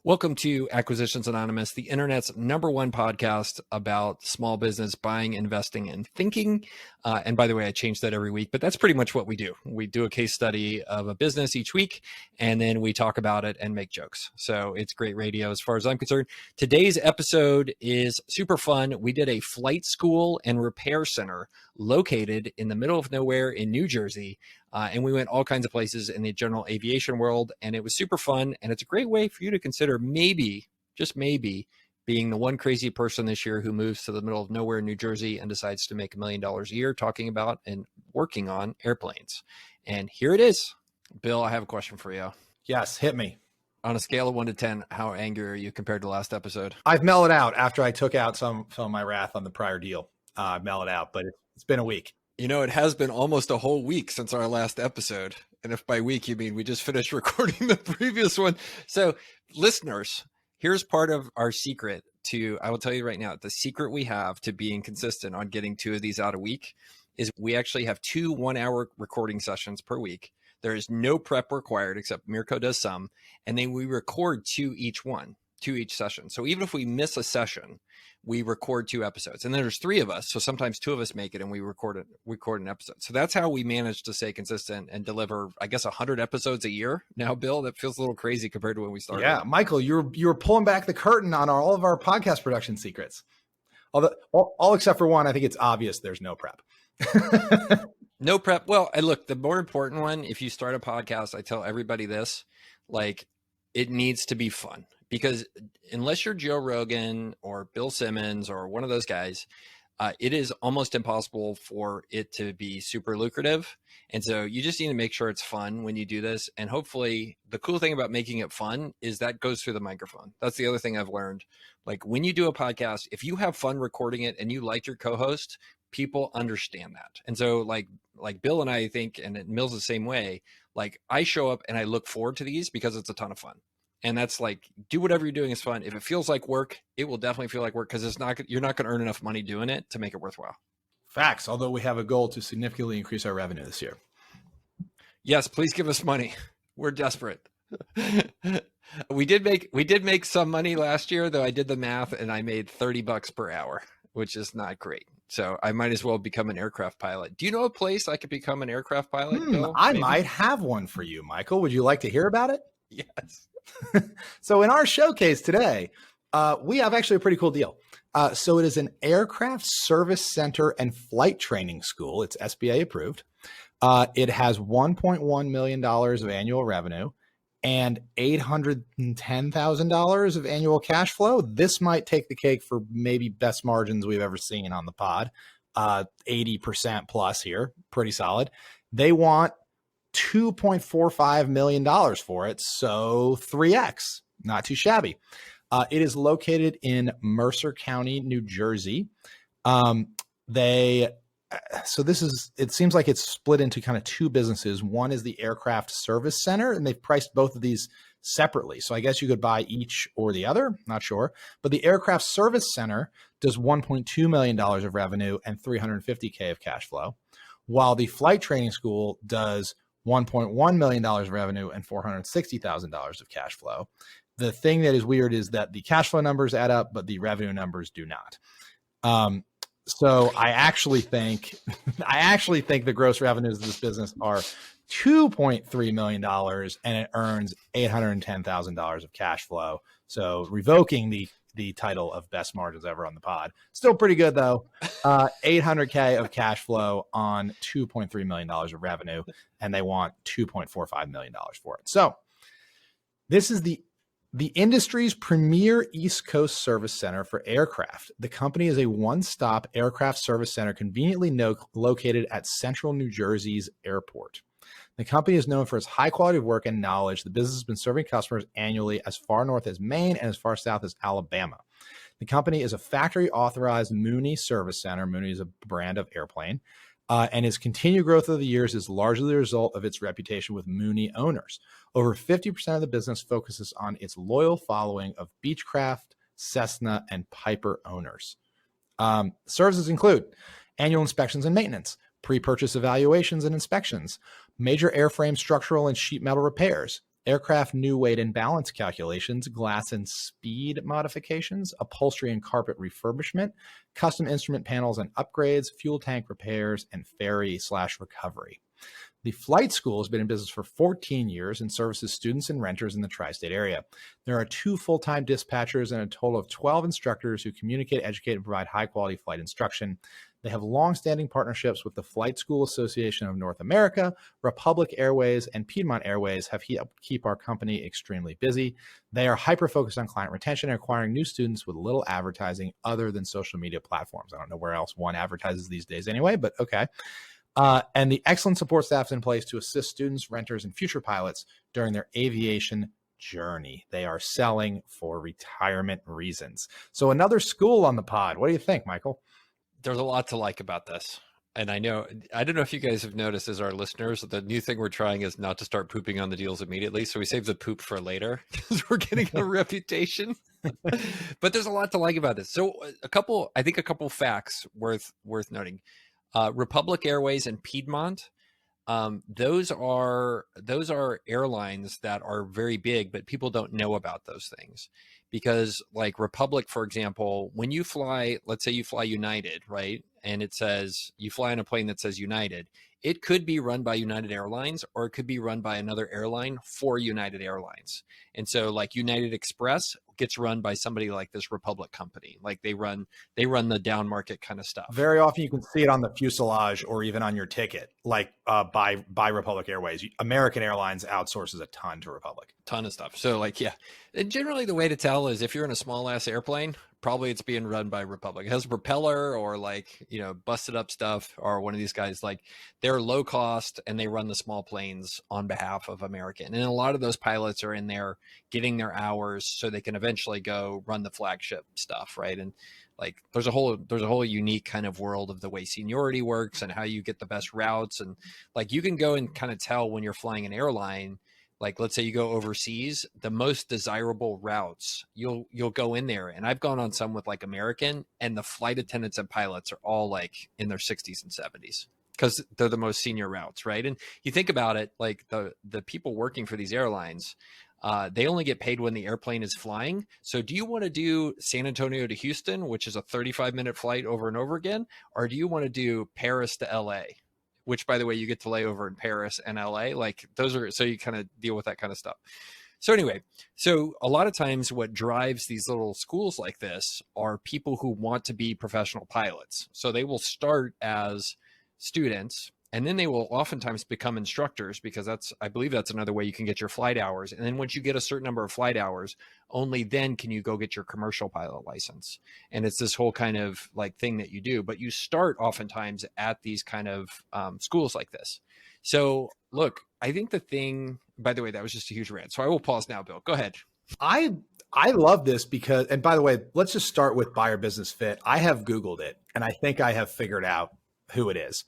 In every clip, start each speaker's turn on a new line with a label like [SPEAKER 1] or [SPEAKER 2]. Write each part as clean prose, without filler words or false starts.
[SPEAKER 1] Welcome to Acquisitions Anonymous, the internet's #1 podcast about small business buying, investing, and thinking. And by the way, I change that every week, but that's pretty much what we do. We do a case study of a business each week, and then we talk about it and make jokes. So it's great radio as far as I'm concerned. Today's episode is super fun. We did a flight school and repair center located in the middle of nowhere in New Jersey. And we went all kinds of places in the general aviation world, and it was super fun. And it's a great way for you to consider maybe, just maybe, being the one crazy person this year who moves to the middle of nowhere in New Jersey and decides to make $1 million a year talking about and working on airplanes. And here it is. Bill, I have a question for you.
[SPEAKER 2] Yes, hit me.
[SPEAKER 1] On a scale of 1 to 10, how angry are you compared to last episode?
[SPEAKER 2] I've mellowed out after I took out some of my wrath on the prior deal. I've mellowed out, but it's been a week.
[SPEAKER 1] You know, it has been almost a whole week since our last episode. And if by week you mean we just finished recording the previous one. So listeners, here's part of our secret to, I will tell you right now, the secret we have to being consistent on getting 2 of these out a week is we actually have 2 1-hour recording sessions per week. There is no prep required except Mirko does some. And then we record 2 each session. So even if we miss a session, we record 2 episodes, and then there's 3 of us. So sometimes 2 of us make it and we record an episode. So that's how we manage to stay consistent and deliver, I guess, 100 episodes a year. Now, Bill, that feels a little crazy compared to when we started.
[SPEAKER 2] Yeah, Michael, you're pulling back the curtain on all of our podcast production secrets. Although all except for one, I think it's obvious there's no prep.
[SPEAKER 1] No prep. Well, and look, the more important one, if you start a podcast, I tell everybody this, like, it needs to be fun. Because unless you're Joe Rogan or Bill Simmons or one of those guys, it is almost impossible for it to be super lucrative. And so you just need to make sure it's fun when you do this. And hopefully the cool thing about making it fun is that goes through the microphone. That's the other thing I've learned. Like when you do a podcast, if you have fun recording it and you like your co-host, people understand that. And so like Bill and I think, and Mill's the same way, like I show up and I look forward to these because it's a ton of fun. And that's like, do whatever you're doing is fun. If it feels like work, it will definitely feel like work because you're not going to earn enough money doing it to make it worthwhile.
[SPEAKER 2] Facts. Although we have a goal to significantly increase our revenue this year.
[SPEAKER 1] Yes, please give us money. We're desperate. We did make some money last year, though I did the math and I made $30 per hour, which is not great. So I might as well become an aircraft pilot. Do you know a place I could become an aircraft pilot? Bill?
[SPEAKER 2] I might have one for you, Michael. Would you like to hear about it?
[SPEAKER 1] Yes.
[SPEAKER 2] So in our showcase today, we have actually a pretty cool deal. So it is an aircraft service center and flight training school. It's SBA approved. It has $1.1 million of annual revenue and $810,000 of annual cash flow. This might take the cake for maybe best margins we've ever seen on the pod. 80% plus here, pretty solid. They want $2.45 million for it. So 3X, not too shabby. It is located in Mercer County, New Jersey. It seems like it's split into kind of 2 businesses. One is the aircraft service center, and they've priced both of these separately. So I guess you could buy each or the other, not sure. But the aircraft service center does $1.2 million of revenue and $350K of cash flow, while the flight training school does $1.1 million of revenue and $460,000 of cash flow. The thing that is weird is that the cash flow numbers add up, but the revenue numbers do not. So I actually think the gross revenues of this business are $2.3 million and it earns $810,000 of cash flow. So revoking the title of best margins ever on the pod. Still pretty good though. $800K of cash flow on $2.3 million of revenue, and they want $2.45 million for it. So this is the industry's premier East Coast service center for aircraft. The company is a one-stop aircraft service center conveniently located at Central New Jersey's airport. The company is known for its high quality of work and knowledge. The business has been serving customers annually as far north as Maine and as far south as Alabama. The company is a factory authorized Mooney service center. Mooney is a brand of airplane. And its continued growth over the years is largely the result of its reputation with Mooney owners. Over 50% of the business focuses on its loyal following of Beechcraft, Cessna, and Piper owners. Services include annual inspections and maintenance, pre-purchase evaluations and inspections, major airframe structural and sheet metal repairs, aircraft new weight and balance calculations, glass and speed modifications, upholstery and carpet refurbishment, custom instrument panels and upgrades, fuel tank repairs, and ferry/recovery. The flight school has been in business for 14 years and services students and renters in the tri-state area. There are 2 full-time dispatchers and a total of 12 instructors who communicate, educate, and provide high-quality flight instruction. They have long-standing partnerships with the Flight School Association of North America. Republic Airways and Piedmont Airways have helped keep our company extremely busy. They are hyper-focused on client retention and acquiring new students with little advertising other than social media platforms. I don't know where else one advertises these days anyway, but okay. And the excellent support staff is in place to assist students, renters, and future pilots during their aviation journey. They are selling for retirement reasons. So another school on the pod. What do you think, Michael?
[SPEAKER 1] There's a lot to like about this. And I don't know if you guys have noticed as our listeners, the new thing we're trying is not to start pooping on the deals immediately. So we save the poop for later because we're getting a reputation. But there's a lot to like about this. So a couple facts worth noting. Republic Airways and Piedmont, those are airlines that are very big, but people don't know about those things because, like Republic, for example, when you fly, let's say you fly United, right? And it says you fly on a plane that says United, it could be run by United Airlines or it could be run by another airline for United Airlines. And so like United Express gets run by somebody like this Republic company. Like they run the down market kind of stuff.
[SPEAKER 2] Very often you can see it on the fuselage or even on your ticket, like by Republic Airways. American Airlines outsources a ton to Republic.
[SPEAKER 1] Ton of stuff. So like, yeah. And generally the way to tell is if you're in a small ass airplane, probably it's being run by Republic. It has a propeller or like, busted up stuff, or one of these guys, like they're low cost and they run the small planes on behalf of American. And a lot of those pilots are in there getting their hours so they can eventually go run the flagship stuff. Right. And like, there's a whole unique kind of world of the way seniority works and how you get the best routes. And like, you can go and kind of tell when you're flying an airline, like, let's say you go overseas, the most desirable routes, you'll go in there. And I've gone on some with like American, and the flight attendants and pilots are all like in their 60s and 70s because they're the most senior routes, right? And you think about it, like the people working for these airlines, they only get paid when the airplane is flying. So do you want to do San Antonio to Houston, which is a 35-minute flight over and over again? Or do you want to do Paris to LA? Which, by the way, you get to lay over in Paris and LA. Like those are, so you kind of deal with that kind of stuff. So anyway, so a lot of times what drives these little schools like this are people who want to be professional pilots. So they will start as students, and then they will oftentimes become instructors, because I believe that's another way you can get your flight hours. And then once you get a certain number of flight hours, only then can you go get your commercial pilot license. And it's this whole kind of like thing that you do, but you start oftentimes at these kind of schools like this. So look, I think the thing, by the way, that was just a huge rant. So I will pause now, Bill. Go ahead.
[SPEAKER 2] I love this because, and by the way, let's just start with Buyer Business Fit. I have Googled it and I think I have figured out who it is.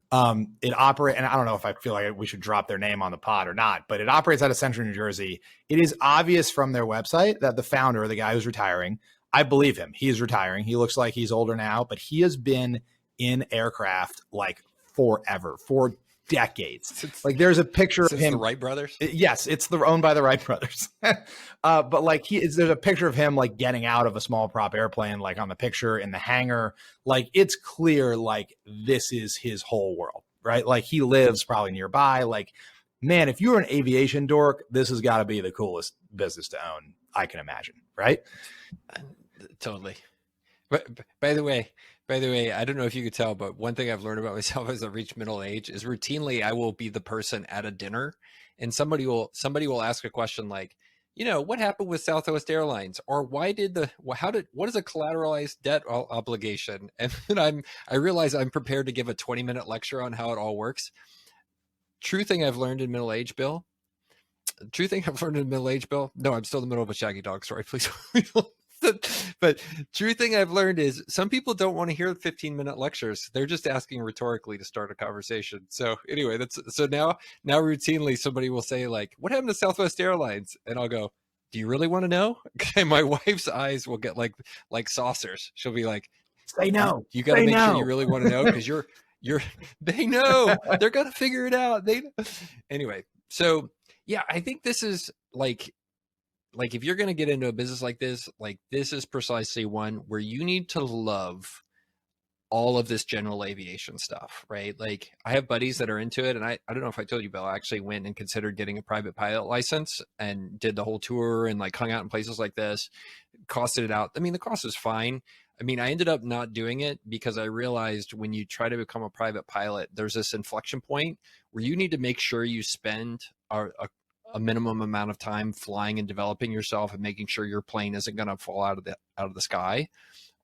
[SPEAKER 2] It operates, and I don't know if I feel like we should drop their name on the pod or not, but it operates out of Central New Jersey. It is obvious from their website that the founder, the guy who's retiring, I believe him. He is retiring. He looks like he's older now, but he has been in aircraft like forever, for decades. Like there's a picture of him.
[SPEAKER 1] The Wright brothers?
[SPEAKER 2] Yes, it's owned by the Wright brothers. But like there's a picture of him like getting out of a small prop airplane, like on the picture in the hangar. Like it's clear, like this is his whole world, right? Like he lives probably nearby. Like, man, if you're an aviation dork, this has got to be the coolest business to own, I can imagine, right?
[SPEAKER 1] Totally. But by the way, I don't know if you could tell, but one thing I've learned about myself as I reach middle age is routinely I will be the person at a dinner and somebody will ask a question like, what happened with Southwest Airlines, or what is a collateralized debt obligation? And then I realize I'm prepared to give a 20-minute lecture on how it all works. True thing I've learned in middle age, Bill. No, I'm still in the middle of a Shaggy Dog story. Please. But true thing I've learned is some people don't want to hear 15-minute lectures. They're just asking rhetorically to start a conversation. So anyway, now routinely somebody will say like, what happened to Southwest Airlines? And I'll go, do you really want to know? And my wife's eyes will get like saucers. She'll be like,
[SPEAKER 2] say no.
[SPEAKER 1] You got to make sure you really want to know, because they know they're going to figure it out. Anyway. So Yeah, I think this is like if you're going to get into a business like this is precisely one where you need to love all of this general aviation stuff, right? Like I have buddies that are into it. And I don't know if I told you, Bill, I actually went and considered getting a private pilot license and did the whole tour and like hung out in places like this, costed it out. I mean, the cost was fine. I mean, I ended up not doing it because I realized when you try to become a private pilot, there's this inflection point where you need to make sure you spend a minimum amount of time flying and developing yourself and making sure your plane isn't going to fall out of the sky,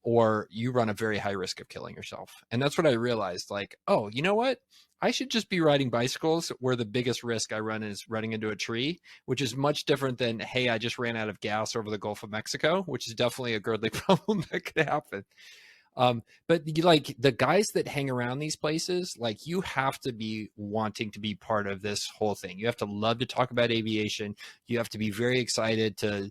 [SPEAKER 1] or you run a very high risk of killing yourself. And that's what I realized, like, oh, you know what? I should just be riding bicycles where the biggest risk I run is running into a tree, which is much different than, hey, I just ran out of gas over the Gulf of Mexico, which is definitely a Girdley problem that could happen. But like the guys that hang around these places, like you have to be wanting to be part of this whole thing. You have to love to talk about aviation. You have to be very excited to,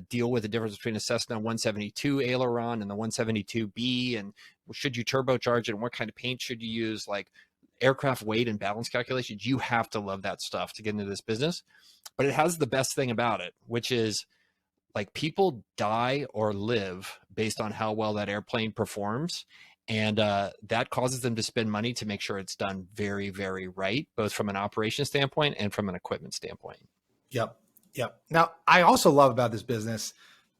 [SPEAKER 1] deal with the difference between a Cessna 172 aileron and the 172B, and should you turbocharge it, and what kind of paint should you use, like aircraft weight and balance calculations. You have to love that stuff to get into this business. But it has the best thing about it, which is like people die or live based on how well that airplane performs. And that causes them to spend money to make sure it's done very, very right, both from an operation standpoint and from an equipment standpoint.
[SPEAKER 2] Yep. Yep. Now, I also love about this business,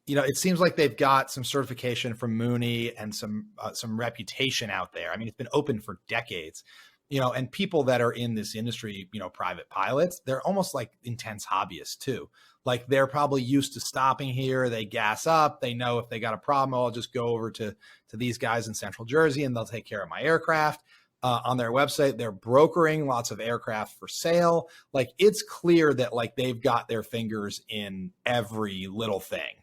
[SPEAKER 2] it seems like they've got some certification from Mooney and some reputation out there. I mean, it's been open for decades, and people that are in this industry, private pilots, they're almost like intense hobbyists too. Like they're probably used to stopping here. They gas up. They know if they got a problem, I'll just go over to these guys in Central Jersey and they'll take care of my aircraft. On their website, they're brokering lots of aircraft for sale. Like it's clear that like they've got their fingers in every little thing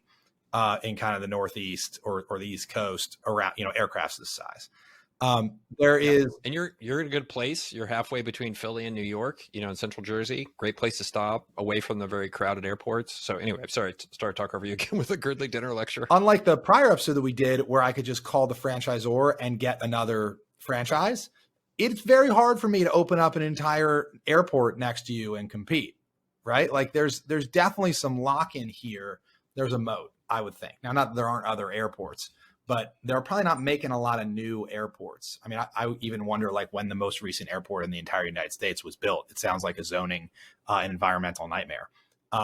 [SPEAKER 2] in kind of the Northeast or the East Coast around, aircrafts this size. There is,
[SPEAKER 1] and you're in a good place. You're halfway between Philly and New York, in Central Jersey. Great place to stop, away from the very crowded airports. So anyway, I'm sorry to start talking over you again with a Girdley dinner lecture.
[SPEAKER 2] Unlike the prior episode that we did where I could just call the franchisor and get another franchise, it's very hard for me to open up an entire airport next to you and compete, right? Like there's definitely some lock-in here. There's a moat, I would think. Now, not that there aren't other airports, but they're probably not making a lot of new airports. I mean, I even wonder like when the most recent airport in the entire United States was built. It sounds like a zoning and environmental nightmare.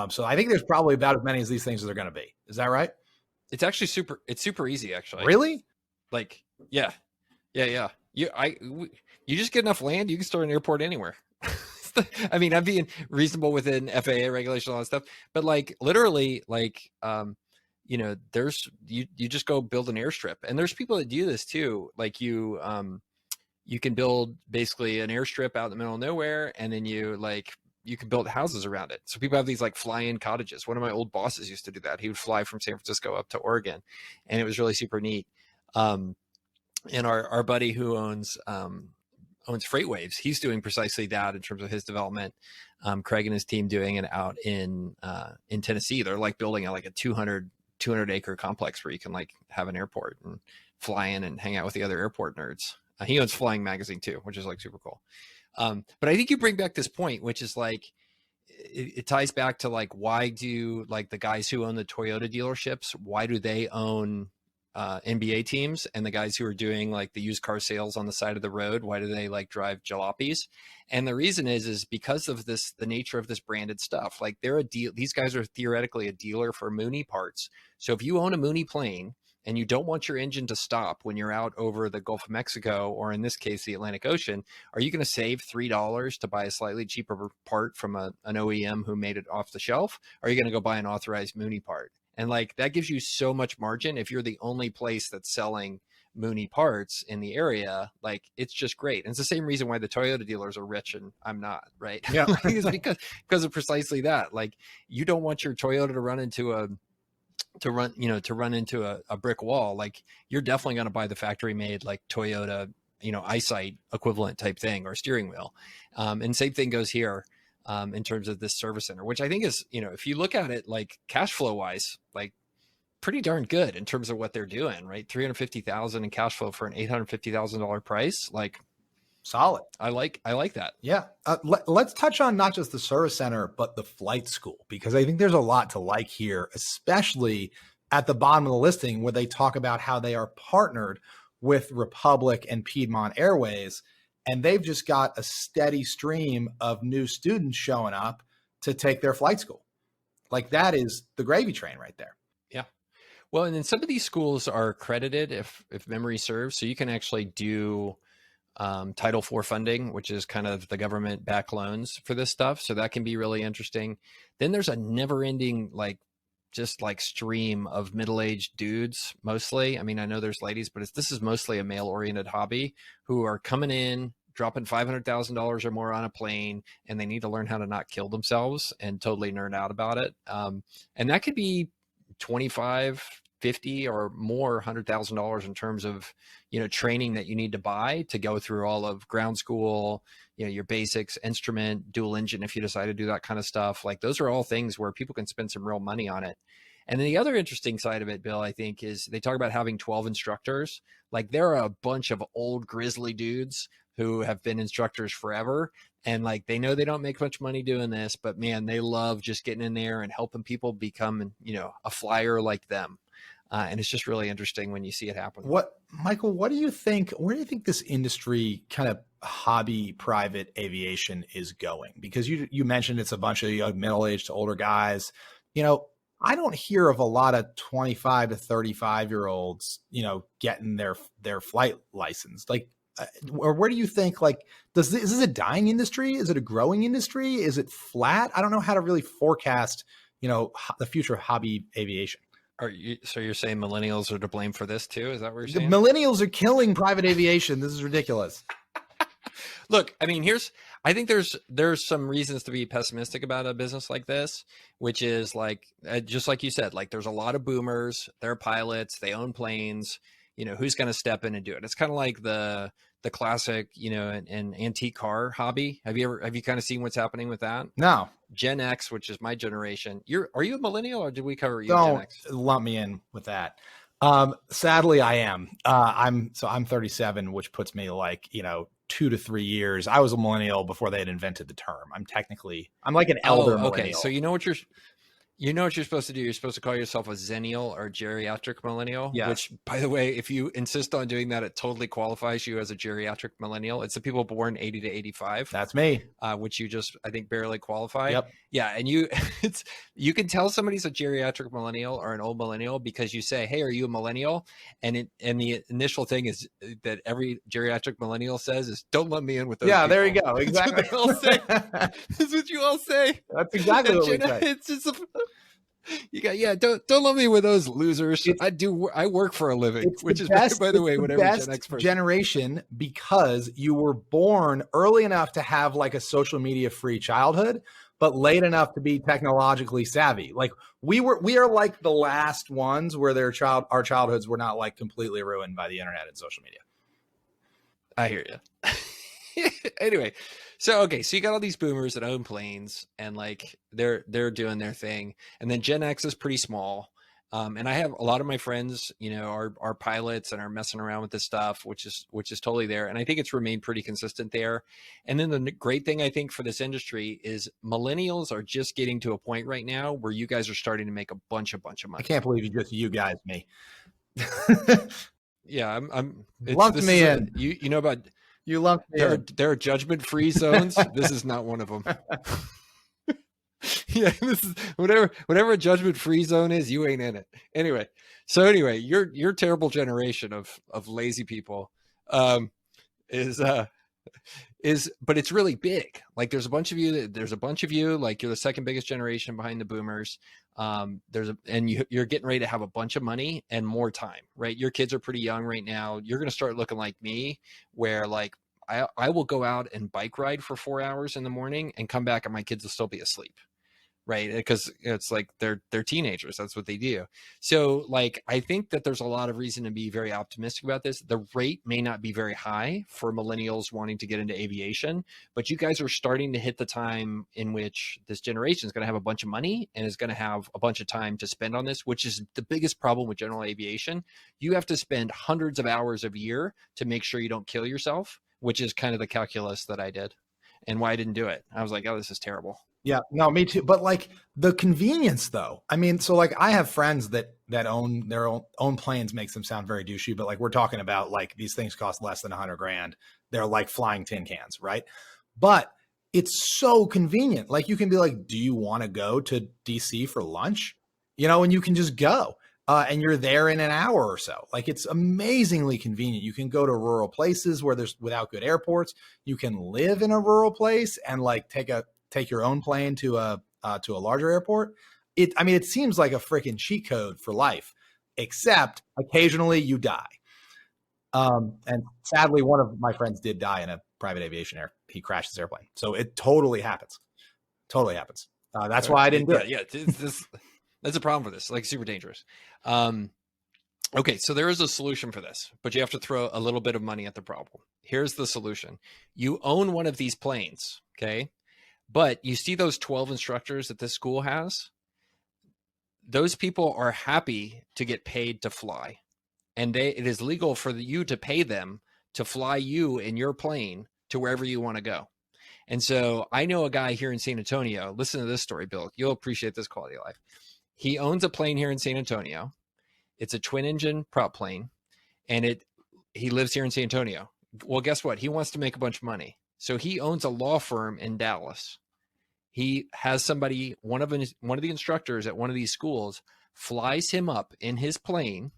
[SPEAKER 2] So I think there's probably about as many as these things as they're going to be. Is that right?
[SPEAKER 1] It's actually super easy, actually.
[SPEAKER 2] Really?
[SPEAKER 1] Like, yeah. You just get enough land, you can start an airport anywhere. I mean, I'm being reasonable within FAA regulation, all that stuff, but like literally, like, there's you just go build an airstrip, and there's people that do this too. Like you can build basically an airstrip out in the middle of nowhere, and then you can build houses around it. So people have these like fly-in cottages. One of my old bosses used to do that. He would fly from San Francisco up to Oregon, and it was really super neat. And our buddy who owns Freight Waves, he's doing precisely that in terms of his development. Craig and his team doing it out in Tennessee. They're like building like a 200 acre complex where you can like have an airport and fly in and hang out with the other airport nerds. He owns Flying Magazine too, which is like super cool. But I think you bring back this point, which is like, it ties back to like, why do like the guys who own the Toyota dealerships, why do they own NBA teams, and the guys who are doing like the used car sales on the side of the road, why do they like drive jalopies? And the reason is because of the nature of this branded stuff. Like these guys are theoretically a dealer for Mooney parts. So if you own a Mooney plane and you don't want your engine to stop when you're out over the Gulf of Mexico, or in this case, the Atlantic Ocean, are you going to save $3 to buy a slightly cheaper part from an OEM who made it off the shelf? Or are you going to go buy an authorized Mooney part? And like, that gives you so much margin. If you're the only place that's selling Mooney parts in the area, like it's just great. And it's the same reason why the Toyota dealers are rich and I'm not, right?
[SPEAKER 2] Yeah.
[SPEAKER 1] It's because of precisely that. Like you don't want your Toyota to run into a brick wall. Like you're definitely going to buy the factory made like Toyota, eyesight equivalent type thing, or steering wheel. And same thing goes here. In terms of this service center, which I think is, if you look at it like cash flow wise, like pretty darn good in terms of what they're doing, right? $350,000 in cash flow for an $850,000 price. Like
[SPEAKER 2] Solid.
[SPEAKER 1] I like that.
[SPEAKER 2] Yeah. Let's touch on not just the service center, but the flight school, because I think there's a lot to like here, especially at the bottom of the listing where they talk about how they are partnered with Republic and Piedmont Airways. And they've just got a steady stream of new students showing up to take their flight school. Like, that is the gravy train right there.
[SPEAKER 1] Yeah. Well, and then some of these schools are accredited, if memory serves, so you can actually do Title IV funding, which is kind of the government back loans for this stuff. So that can be really interesting. Then there's a never ending, just stream of middle-aged dudes, mostly. I mean, I know there's ladies, but this is mostly a male-oriented hobby, who are coming in, dropping $500,000 or more on a plane, and they need to learn how to not kill themselves and totally nerd out about it. And that could be 25, 50 or more $100,000 in terms of, training that you need to buy to go through all of ground school, your basics, instrument, dual engine, if you decide to do that kind of stuff. Like, those are all things where people can spend some real money on it. And then the other interesting side of it, Bill, I think, is they talk about having 12 instructors. Like, there are a bunch of old grizzly dudes who have been instructors forever. And they know they don't make much money doing this, but man, they love just getting in there and helping people become, a flyer like them. And it's just really interesting when you see it happen.
[SPEAKER 2] Michael, what do you think? Where do you think this industry, kind of hobby private aviation, is going? Because you mentioned it's a bunch of young middle-aged to older guys. I don't hear of a lot of 25 to 35-year-olds, getting their flight license. Or where do you think, is this a dying industry? Is it a growing industry? Is it flat? I don't know how to really forecast, the future of hobby aviation.
[SPEAKER 1] So you're saying millennials are to blame for this too? Is that what you're saying?
[SPEAKER 2] The millennials are killing private aviation. This is ridiculous.
[SPEAKER 1] Look, I mean, I think there's some reasons to be pessimistic about a business like this, which is just like you said, there's a lot of boomers, they're pilots, they own planes, who's going to step in and do it? It's kind of like the classic, an antique car hobby. Have you kind of seen what's happening with that?
[SPEAKER 2] No.
[SPEAKER 1] Gen X, which is my generation. Are you a millennial, or did we cover you?
[SPEAKER 2] Don't
[SPEAKER 1] Gen X?
[SPEAKER 2] lump me in with that. Sadly, I am. I'm 37, which puts me 2 to 3 years. I was a millennial before they had invented the term. I'm like an elder millennial.
[SPEAKER 1] Okay, so you know what you're supposed to do? You're supposed to call yourself a zennial or geriatric millennial,
[SPEAKER 2] yes.
[SPEAKER 1] Which, by the way, if you insist on doing that, it totally qualifies you as a geriatric millennial. It's the people born 80 to 85.
[SPEAKER 2] That's me.
[SPEAKER 1] Which you just, I think, barely qualify.
[SPEAKER 2] Yep.
[SPEAKER 1] Yeah, and you can tell somebody's a geriatric millennial or an old millennial because you say, "Hey, are you a millennial?" And the initial thing is that every geriatric millennial says is, "Don't let me in with those."
[SPEAKER 2] Yeah,
[SPEAKER 1] people.
[SPEAKER 2] there you go. Exactly.
[SPEAKER 1] That's what they all say. That's what you all say.
[SPEAKER 2] That's exactly what we say.
[SPEAKER 1] It's just don't let me with those losers. I work for a living, which is best, by the way, what every Gen X person.
[SPEAKER 2] Generation, because you were born early enough to have a social media free childhood, but late enough to be technologically savvy. We are like the last ones where our childhoods were not completely ruined by the internet and social media.
[SPEAKER 1] I hear you. Anyway, so you got all these boomers that own planes, and they're doing their thing, and then Gen X is pretty small. And I have a lot of my friends, are pilots and are messing around with this stuff, which is totally there. And I think it's remained pretty consistent there. And then the great thing I think for this industry is millennials are just getting to a point right now where you guys are starting to make a bunch of money.
[SPEAKER 2] I can't believe you guys, me.
[SPEAKER 1] Yeah, I'm
[SPEAKER 2] lumped me in.
[SPEAKER 1] You know about.
[SPEAKER 2] You lumped me in.
[SPEAKER 1] There are judgment-free zones. This is not one of them. Yeah, this is whatever a judgment-free zone is, you ain't in it. Anyway, your terrible generation of lazy people is but it's really big. There's a bunch of you, you're the second biggest generation behind the boomers. You're getting ready to have a bunch of money and more time, right? Your kids are pretty young right now. You're going to start looking like me, where I will go out and bike ride for 4 hours in the morning and come back and my kids will still be asleep. Right. Because it's they're teenagers. That's what they do. So I think that there's a lot of reason to be very optimistic about this. The rate may not be very high for millennials wanting to get into aviation, but you guys are starting to hit the time in which this generation is going to have a bunch of money and is going to have a bunch of time to spend on this, which is the biggest problem with general aviation. You have to spend hundreds of hours a year to make sure you don't kill yourself. which is kind of the calculus that I did and why I didn't do it. I was like, oh, this is terrible.
[SPEAKER 2] Yeah, no, me too. But like the convenience though, I mean, so like I have friends that own their own planes, makes them sound very douchey, but like we're talking about like these things cost less than $100,000. They're like flying tin cans, right? But it's so convenient. Like you can be like, do you want to go to DC for lunch? And you can just go. And you're there in an hour or so. Like it's amazingly convenient. You can go to rural places where there's without good airports. You can live in a rural place and like take your own plane to a larger airport. It seems like a freaking cheat code for life, except occasionally you die. And sadly, one of my friends did die in a private aviation he crashed his airplane. So it totally happens. Totally happens. That's why I didn't do it.
[SPEAKER 1] Yeah, that's a problem for this. Like super dangerous. Okay, so there is a solution for this, but you have to throw a little bit of money at the problem. Here's the solution. You own one of these planes, okay? But you see those 12 instructors that this school has? Those people are happy to get paid to fly. And it is legal for you to pay them to fly you in your plane to wherever you want to go. And so I know a guy here in San Antonio. Listen to this story, Bill. You'll appreciate this quality of life. He owns a plane here in San Antonio. It's a twin engine prop plane, and he lives here in San Antonio. Well, guess what? He wants to make a bunch of money. So he owns a law firm in Dallas. He has somebody, one of the instructors at one of these schools, flies him up in his plane,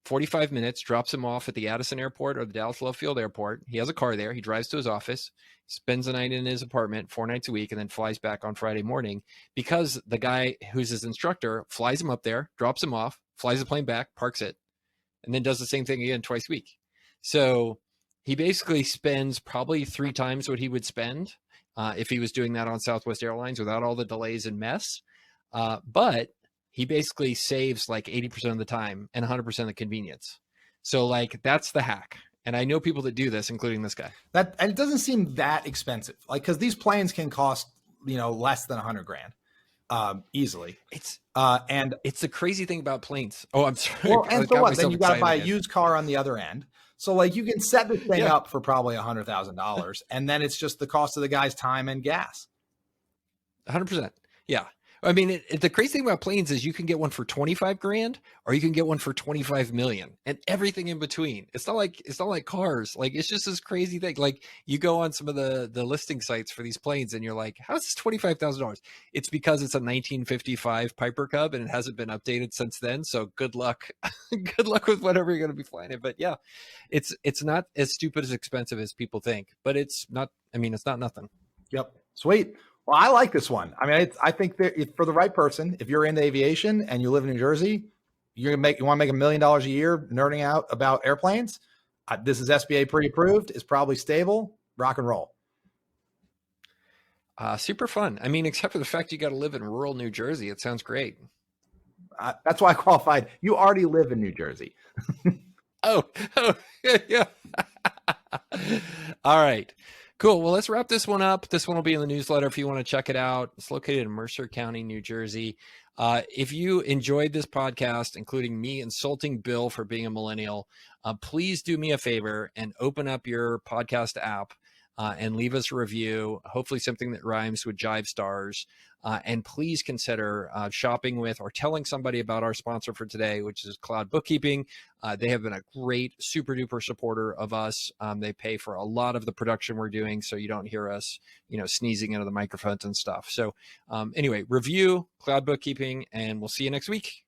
[SPEAKER 1] 45 minutes, drops him off at the Addison Airport or the Dallas Love Field Airport. He has a car there. He drives to his office, spends the night in his apartment 4 nights a week, and then flies back on Friday morning because the guy who's his instructor flies him up there, drops him off, flies the plane back, parks it, and then does the same thing again twice a week. So he basically spends probably 3 times what he would spend if he was doing that on Southwest Airlines without all the delays and mess. But he basically saves like 80% of the time and 100% of the convenience. So like that's the hack. And I know people that do this, including this guy.
[SPEAKER 2] And it doesn't seem that expensive. Like, cause these planes can cost, less than $100,000 easily. And
[SPEAKER 1] it's the crazy thing about planes. Oh, I'm sorry.
[SPEAKER 2] Well, and so what? Then you got to buy a used car on the other end. So like you can set this thing up for probably $100,000, and then it's just the cost of the guy's time and gas.
[SPEAKER 1] 100%. Yeah. I mean, the crazy thing about planes is you can get one for 25 grand or you can get one for 25 million and everything in between. It's not like cars. Like it's just this crazy thing. Like you go on some of the listing sites for these planes and you're like, how's this $25,000? It's because it's a 1955 Piper Cub and it hasn't been updated since then. So good luck. Good luck with whatever you're going to be flying it. But yeah, it's not as stupid as expensive as people think, but it's not nothing.
[SPEAKER 2] Yep. Sweet. Well, I like this one. I mean, I think that for the right person, if you're into aviation and you live in New Jersey, you want to make $1 million a year nerding out about airplanes. This is SBA pre-approved. It's probably stable. Rock and roll.
[SPEAKER 1] Super fun. I mean, except for the fact you got to live in rural New Jersey. It sounds great.
[SPEAKER 2] That's why I qualified. You already live in New Jersey.
[SPEAKER 1] Oh, yeah. All right. Cool. Well, let's wrap this one up. This one will be in the newsletter if you want to check it out. It's located in Mercer County, New Jersey. If you enjoyed this podcast, including me insulting Bill for being a millennial, please do me a favor and open up your podcast app and leave us a review, hopefully something that rhymes with Jive Stars. And please consider shopping with or telling somebody about our sponsor for today, which is CloudBookkeeping. They have been a great, super duper supporter of us. They pay for a lot of the production we're doing, so you don't hear us, sneezing into the microphones and stuff. So anyway, review CloudBookkeeping, and we'll see you next week.